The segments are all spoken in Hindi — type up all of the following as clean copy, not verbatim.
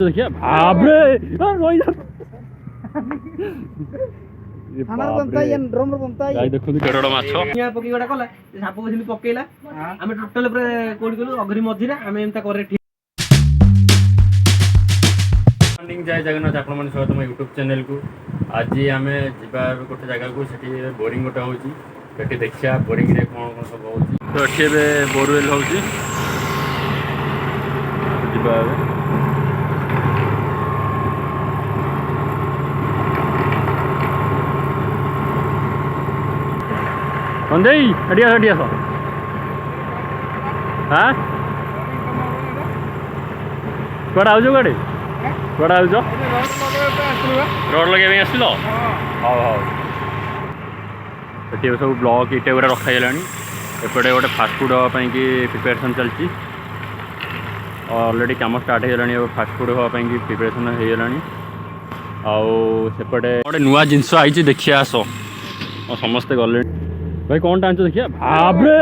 देखिए बाबरे देखो केड़ो माछ पकी गोटा कला साप बसिली पकेला आमे टोटल कोड गलु अघरी मझिरा आमे एमता करे ठीक मॉर्निंग जय जगन्नाथ आपण मन स्वागत हम यूट्यूब चैनल को आज आमे जिबा गोटे जगह को सेठी बोरिंग गोटे होची सेठी देखिया बोरिंग रे कोन कोन सब होची तो एठी बे बोरवेल होची जिबा अंदेई अडिया अडिया सो हां कोडा आउजो गाडी कोडा आउजो रोड लगे में आसिलो हां हां एटी सब ब्लॉक इटे गुरा रखा गेलानी एपटे गोटे फास्ट फूड होगा कि प्रिपरेशन चलती ऑलरेडी काम स्टार्ट हो गलानी फास्ट फूड होगा कि प्रिपरेशन हो गलानी आउ सेपटे गोटे नुआ जिनस आई देखिए आस समस्ते गले भाई कौन टाइम देखिए बाबरे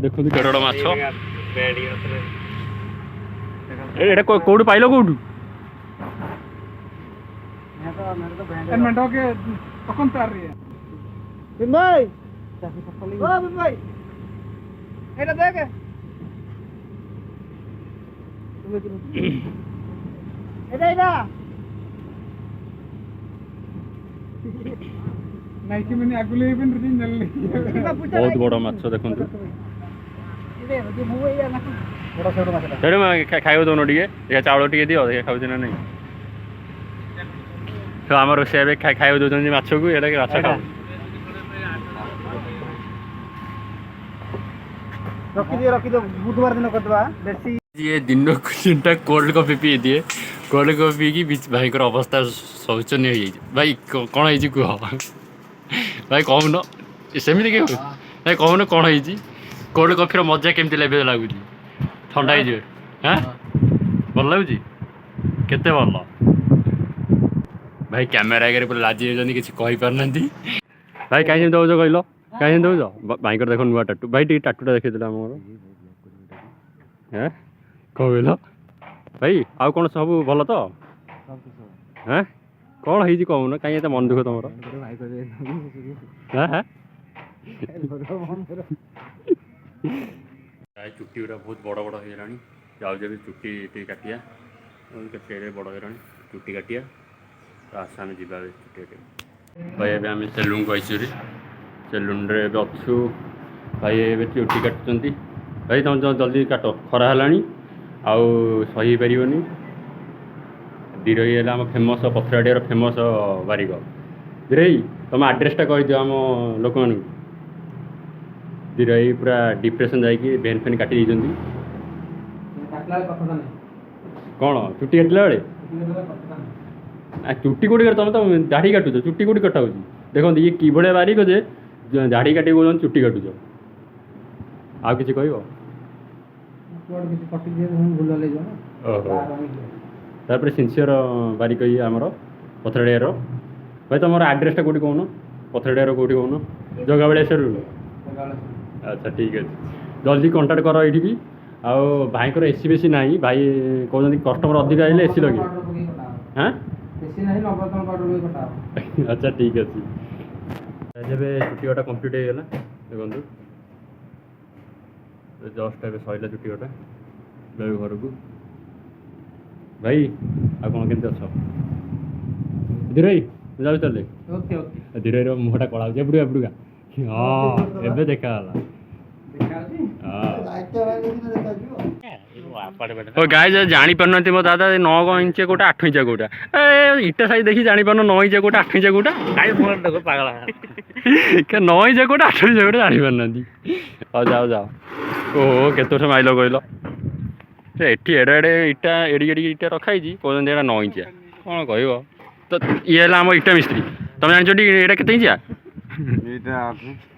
देखो केड़ो माछ एटा कोड पाइलो कोड एनमेंटो के कौन तार रही है बिन भाई ओ बिन भाई एटा देख एटा नहीं कि मैंने आगुले भी नहीं नल्ले बहुत बड़ा माछ देखो इदे जे मु या ना बड़ा छोटा माछ तेरे में खाइयो दोनो टिके या चावल टिके दियो ये खाउ ना नहीं तो हमर से बे खाइयो दो जन माछ को एटा के माछ खाउ रखी दो बुधवार दिन करदवा देसी ये दिन को चिंता कोल्ड कॉफी पी दिए कोल्ड कॉफी की बीच भाई को अवस्था शौचनीय हो जाए भाई कौन है कह भाई कहून सेमती क्यों भाई कहून कौन है कोल्ड कॉफी मजा केमती लगुच ठंडा हो हाँ भल लगुच केते भल भाई कैमेरा आगे पूरा लाजि जाऊँ किसी कहींपारना भाई कहीं दौच कहल कहीं दौच भाई को देख नुआ टाटू भाई टी टाटूटा देखते आम हाँ कहल भाई आउ कौन सब भल तो हाँ कौन है कहून कहीं एत मन दुख तुम हाँ चुट्टी गुरा बहुत बड़ बड़ होगा जाऊ जब चुट्टी काटिया केते बड़ हो चुट्टी काटिया तो आस आम जा चुट्टी काटिया भाई एवं आम सेलून को आईचु सेलून रे अच्छु भाई ए चुट्टी काटुंट भाई तुम जल्दी काट खरा है आउ सही पारनी धीरई है आम फेमस पथराडिया फेमस बारिक धीरई तुम आड्रेसटा कहीदिव आम लोक मान धीरई पूरा डिप्रेशन जाकि भेन फेन काटी कौन चुट्टी काटला बेले चुट्टी कौटी तुम तो दाढ़ी काटुच चुट्टी कौटी कटा देखो ये कि भाया बारिक जे दाढ़ी काटी कौन चुट्टी काटुच आउ कि कह तापर सिनसीयर बारिक ये आमर पथराडियार भाई तुम आड्रेसटा कौटी कौन पथराडियार कौटी कौन जगह बेड़े सर अच्छा ठीक है जल्दी कंटाक्ट कर ये भी आउ भाई को एसी बेसी ना भाई कहते कस्टमर अधिक आइले एसी लगे हाँ अच्छा ठीक अच्छे जब छुट्टी गोटा कम्प्लीट होगा देखो जस्ट ए सैला छुट्टी गोटा जाऊ घर को भाई आ कौन केमती अच्छ धीरे जाऊ चले धीरे मुहटा कला एपड़ुआ एपड़ुआ हाँ एबे देखा गाय जानी पार मो दादा 9 इंच कोटा 8 इंच कोटा इटा साइज देखी जानी पार 9 इंच कोटा 8 इंच कोटा पागल 9 इंच कोटा 8 इंच कोटा जानी पार जाओ जाओ ओहो केत वर्ष माइल कहल एटी एडे एडे इटा एड़ी एड़ी इटा रखाई कहते 9 इंचिया कौन कह तो ये आम इटा मिस्त्री तुम जान एटा के इंचिया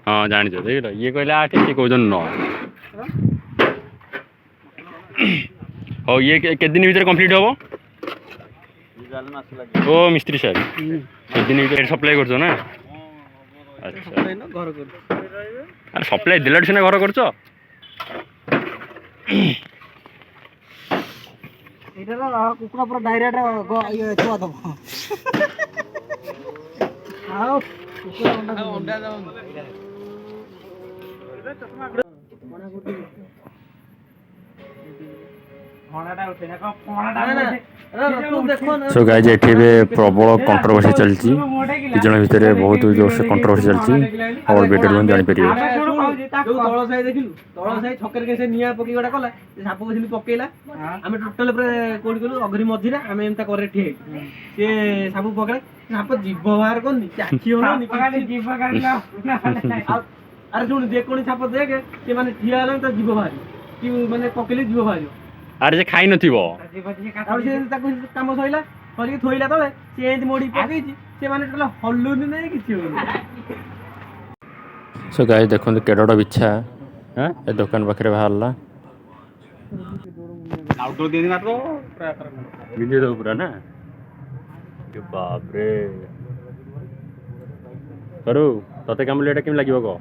हाँ जान देख ये कहले 8 ये कौन 9 हाँ ये के दिन भर कंप्लीट हम ओ मिस्त्री साहब के दिन भर सप्लाई कर ना अच्छा अरे सप्लाई देला सीना घर कर ଏଇଟାର କୁକୁଡ଼ା ପୁରା ଡାଇରେକ୍ଟ ଇଏ ଛୁଆ ଦବ ଆଉ କୁକୁଡ଼ା ଅଣ୍ଡା सो गाइज एठी बे प्रबल कंट्रोवर्सी चलची कि जण भितरे बहुत जोर से कंट्रोवर्सी चलची और बेटर वन जानि परियो जो तळ साई देखिलु तळ साई छकरे के से निया पकी गोटा कला साप बसिनी पकेला आमे टोटल पर कोड गेलु अगरी मझिरा आमे एंता करे ठिए से साप पकड़े साप जीव बाहर कोनी चाखी होनी पकाली जीव पकड़ला अरे सुन जे कोनी साप देखे के माने ठिया हलन त जीव बाहर कि माने पकेले जीव बाहर अरे जे खाई नथिबो और से ताको काम सइला करी थोइला तळे से एंती मोडी पकेची से माने टोटल हल्लुनी नै किछि होनी सो गाइज देखो केडोड बिछा हां ए दुकान पाखरे बाहरला आउटडोर देनी मात्र वीडियो दो पूरा ना ये बाप रे करू तते काम लेटा केम लागिवो को